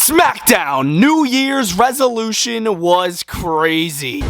SmackDown New Year's resolution was crazy.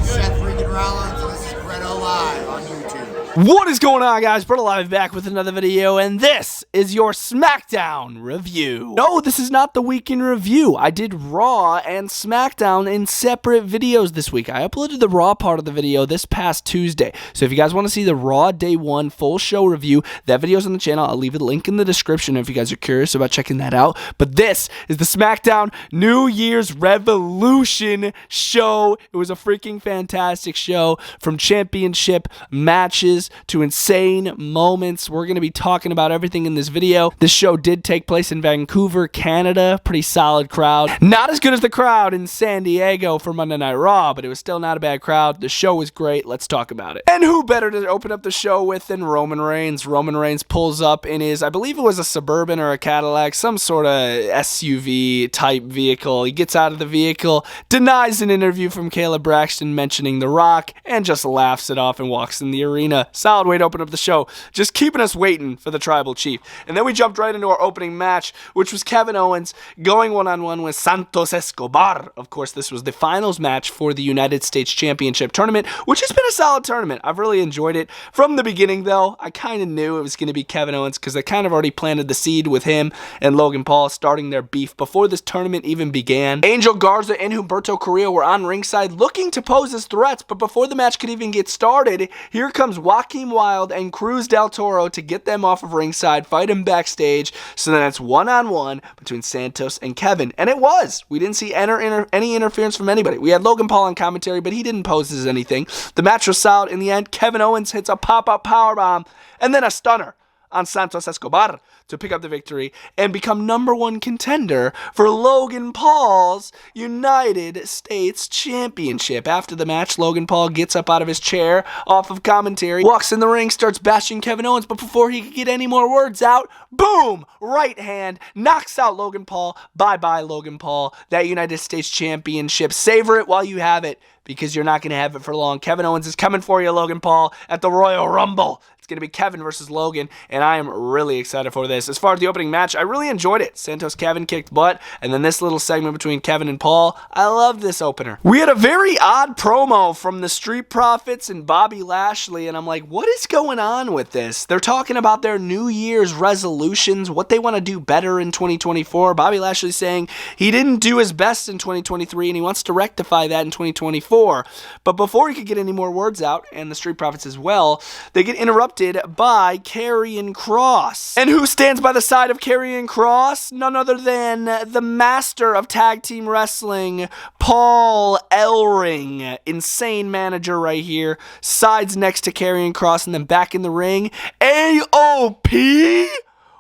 Seth freaking Rollins, and this is Bretto live on YouTube. What is going on, guys? Bretto live back with another video, and this is your SmackDown review. No, this is not the week in review. I did Raw and SmackDown in separate videos this week. I uploaded the Raw part of the video this past Tuesday. So if you guys want to see the Raw Day 1 full show review, that video's on the channel. I'll leave a link in the description if you guys are curious about checking that out. But this is the SmackDown New Year's Revolution show. It was a freaking fantastic show, from championship matches to insane moments. We're going to be talking about everything in this video. This show did take place in Vancouver, Canada. Pretty solid crowd. Not as good as the crowd in San Diego for Monday Night Raw, but it was still not a bad crowd. The show was great. Let's talk about it. And who better to open up the show with than Roman Reigns? Roman Reigns pulls up in his, I believe it was a Suburban or a Cadillac, some sort of SUV type vehicle. He gets out of the vehicle, denies an interview from Caleb Braxton mentioning The Rock, and just laughs it off and walks in the arena. Solid way to open up the show, just keeping us waiting for the Tribal Chief. And then we jumped right into our opening match, which was Kevin Owens going one-on-one with Santos Escobar. Of course, this was the finals match for the United States Championship tournament, which has been a solid tournament. I've really enjoyed it. From the beginning, though, I kind of knew it was going to be Kevin Owens because they kind of already planted the seed with him and Logan Paul starting their beef before this tournament even began. Angel Garza and Humberto Carrillo were on ringside looking to pose as threats, but before the match could even get started, here comes Joaquin Wilde and Cruz del Toro to get them off of ringside, fight him backstage. So then it's one-on-one between Santos and Kevin. And it was. We didn't see any interference from anybody. We had Logan Paul on commentary, but he didn't pose as anything. The match was solid. In the end, Kevin Owens hits a pop-up powerbomb and then a stunner on Santos Escobar to pick up the victory and become #1 contender for Logan Paul's United States Championship. After the match, Logan Paul gets up out of his chair off of commentary, walks in the ring, starts bashing Kevin Owens, but before he could get any more words out, boom! Right hand knocks out Logan Paul. Bye-bye, Logan Paul. That United States Championship, savor it while you have it, because you're not going to have it for long. Kevin Owens is coming for you, Logan Paul, at the Royal Rumble. It's going to be Kevin versus Logan, and I am really excited for this. As far as the opening match, I really enjoyed it. Santos Kevin kicked butt, and then this little segment between Kevin and Paul, I love this opener. We had a very odd promo from the Street Profits and Bobby Lashley, and I'm like, what is going on with this? They're talking about their New Year's resolutions, what they want to do better in 2024. Bobby Lashley saying he didn't do his best in 2023, and he wants to rectify that in 2024. But before he could get any more words out, and the Street Profits as well, they get interrupted by Karrion Kross. And who stands by the side of Karrion Kross? None other than the master of tag team wrestling, Paul Ellering. Insane manager right here. Sides next to Karrion Kross and then back in the ring. AOP?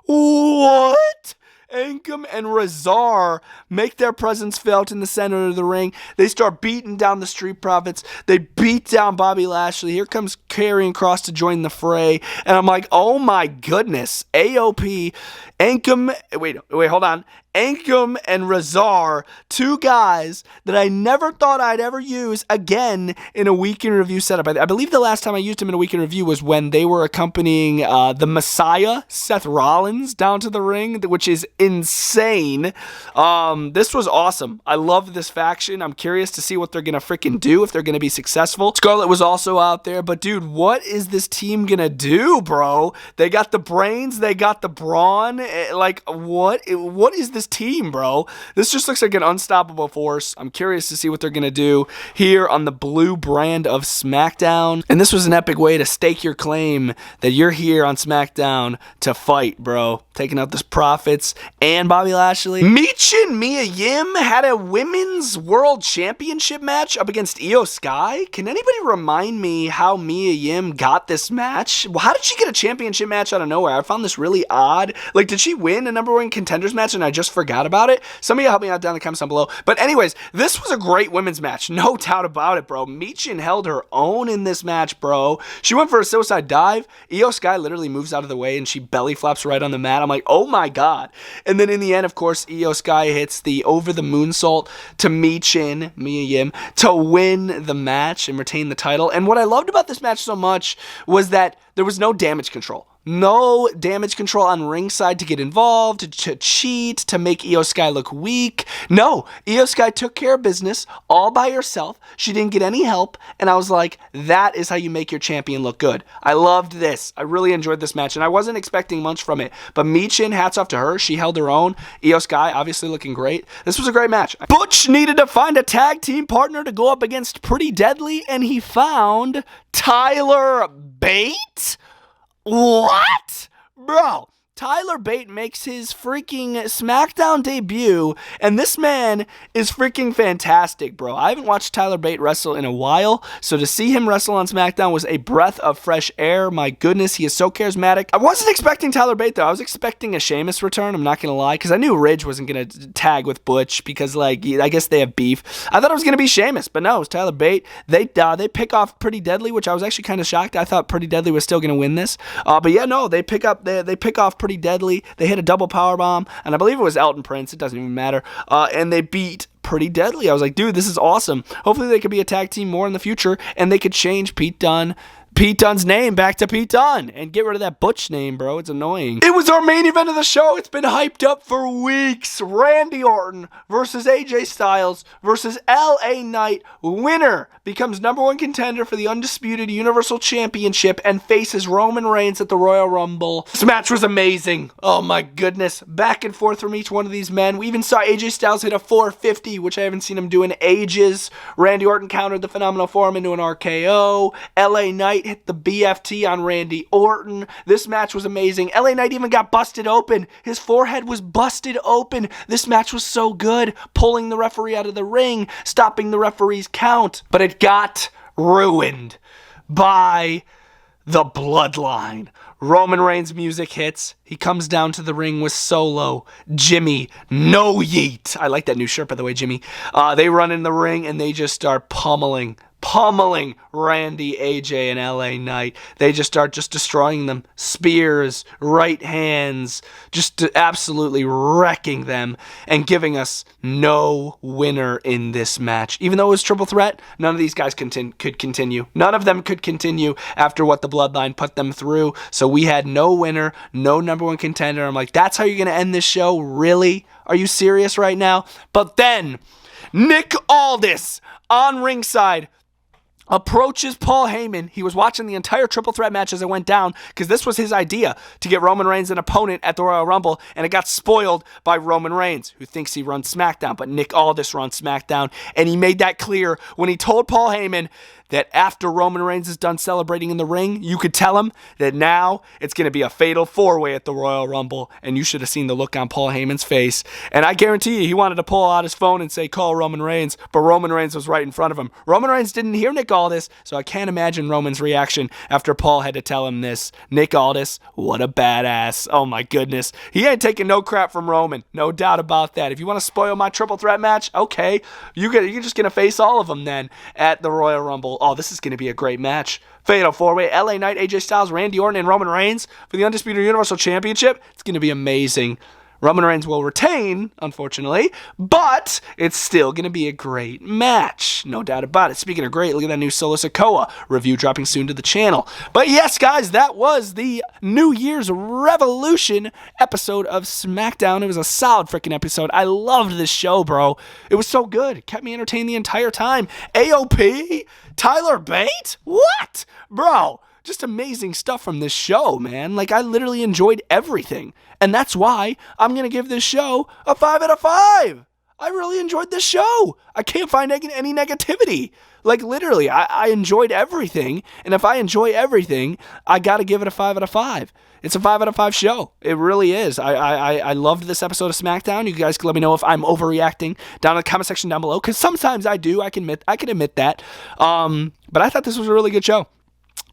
What? Ankum and Razar make their presence felt in the center of the ring. They start beating down the Street Profits. They beat down Bobby Lashley. Here comes Karrion Kross to join the fray. And I'm like, oh my goodness. AOP, Ankum, wait, hold on. Ankum and Razar, two guys that I never thought I'd ever use again in a Week in Review setup. I believe the last time I used them in a Week in Review was when they were accompanying the Messiah, Seth Rollins, down to the ring, which is insane. This was awesome. I love this faction. I'm curious to see what they're going to freaking do, if they're going to be successful. Scarlett was also out there, but dude, what is this team going to do, bro? They got the brains, they got the brawn. Like, what is this team, bro? This just looks like an unstoppable force. I'm curious to see what they're going to do here on the blue brand of SmackDown. And this was an epic way to stake your claim that you're here on SmackDown to fight, bro. Taking out the Profits and Bobby Lashley. Michin Mia Yim had a women's world championship match up against Io Sky. Can anybody remind me how Mia Yim got this match? How did she get a championship match out of nowhere? I found this really odd. Like, did she win a #1 contenders match and I just forgot about it. Some of you help me out down in the comments down below. But anyways, this was a great women's match. No doubt about it, bro. Michin held her own in this match, bro. She went for a suicide dive. Io Sky literally moves out of the way and she belly flops right on the mat. I'm like, oh my God. And then in the end, of course, Io Sky hits the over the moonsault to Michin, Mia Yim, to win the match and retain the title. And what I loved about this match so much was that there was no damage control. No damage control on ringside to get involved, to cheat, to make Io Sky look weak. No, Io Sky took care of business all by herself. She didn't get any help. And I was like, that is how you make your champion look good. I loved this. I really enjoyed this match. And I wasn't expecting much from it. But Michin, hats off to her. She held her own. Io Sky, obviously looking great. This was a great match. Butch needed to find a tag team partner to go up against Pretty Deadly. And he found Tyler Bate? What? Bro, Tyler Bate makes his freaking SmackDown debut, and this man is freaking fantastic, bro. I haven't watched Tyler Bate wrestle in a while, so to see him wrestle on SmackDown was a breath of fresh air. My goodness, he is so charismatic. I wasn't expecting Tyler Bate, though. I was expecting a Sheamus return, I'm not going to lie, because I knew Ridge wasn't going to tag with Butch, because, like, I guess they have beef. I thought it was going to be Sheamus, but no, it was Tyler Bate. They pick off Pretty Deadly, which I was actually kind of shocked. I thought Pretty Deadly was still going to win this. But yeah, no, they pick off Pretty Deadly. They hit a double powerbomb, and I believe it was Elton Prince. It doesn't even matter. And they beat Pretty Deadly. I was like, dude, this is awesome. Hopefully they could be a tag team more in the future, and they could change Pete Dunne's name back to Pete Dunne and get rid of that Butch name, bro. It's annoying. It was our main event of the show. It's been hyped up for weeks. Randy Orton versus AJ Styles versus LA Knight. Winner becomes #1 contender for the undisputed Universal Championship and faces Roman Reigns at the Royal Rumble. This match was amazing. Oh my goodness. Back and forth from each one of these men. We even saw AJ Styles hit a 450, which I haven't seen him do in ages. Randy Orton countered the Phenomenal Foreman into an RKO. LA Knight hit the BFT on Randy Orton. This match was amazing. LA Knight even got busted open. His forehead was busted open. This match was so good. Pulling the referee out of the ring, stopping the referee's count. But it got ruined by the bloodline. Roman Reigns' music hits. He comes down to the ring with Solo, Jimmy, No Yeet. I like that new shirt, by the way, Jimmy. They run in the ring and they just start pummeling Randy, AJ, and LA Knight. They just start destroying them. Spears, right hands, just absolutely wrecking them and giving us no winner in this match. Even though it was triple threat, none of these guys could continue. None of them could continue after what the Bloodline put them through. So we had no winner, no #1 contender. I'm like, that's how you're going to end this show? Really? Are you serious right now? But then, Nick Aldis on ringside approaches Paul Heyman. He was watching the entire triple threat match as it went down because this was his idea to get Roman Reigns an opponent at the Royal Rumble, and it got spoiled by Roman Reigns, who thinks he runs SmackDown, but Nick Aldis runs SmackDown, and he made that clear when he told Paul Heyman that after Roman Reigns is done celebrating in the ring, you could tell him that now it's going to be a fatal four-way at the Royal Rumble, and you should have seen the look on Paul Heyman's face, and I guarantee you he wanted to pull out his phone and say, call Roman Reigns, but Roman Reigns was right in front of him. Roman Reigns didn't hear Nick Aldis, so I can't imagine Roman's reaction after Paul had to tell him this. Nick Aldis, what a badass. Oh my goodness. He ain't taking no crap from Roman. No doubt about that. If you want to spoil my triple threat match, okay. You're just going to face all of them then at the Royal Rumble. Oh, this is going to be a great match. Fatal four-way, LA Knight, AJ Styles, Randy Orton, and Roman Reigns for the Undisputed Universal Championship. It's going to be amazing. Roman Reigns will retain, unfortunately, but it's still going to be a great match. No doubt about it. Speaking of great, look at that new Solo Sikoa review dropping soon to the channel. But yes, guys, that was the New Year's Revolution episode of SmackDown. It was a solid freaking episode. I loved this show, bro. It was so good. It kept me entertained the entire time. AOP? Tyler Bate? What? Bro, just amazing stuff from this show, man. Like, I literally enjoyed everything. And that's why I'm going to give this show a 5 out of 5. I really enjoyed this show. I can't find any negativity. Like, literally, I enjoyed everything. And if I enjoy everything, I got to give it a 5 out of 5. It's a 5 out of 5 show. It really is. I loved this episode of SmackDown. You guys can let me know if I'm overreacting down in the comment section down below. Because sometimes I do. I can admit that. But I thought this was a really good show.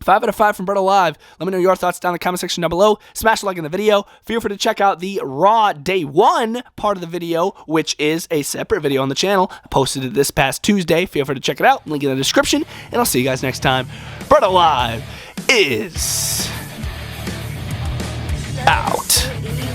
5 out of 5 from Bretto Live. Let me know your thoughts down in the comment section down below. Smash a like in the video. Feel free to check out the Raw Day 1 part of the video, which is a separate video on the channel. I posted it this past Tuesday. Feel free to check it out. Link in the description. And I'll see you guys next time. Bretto Live is out.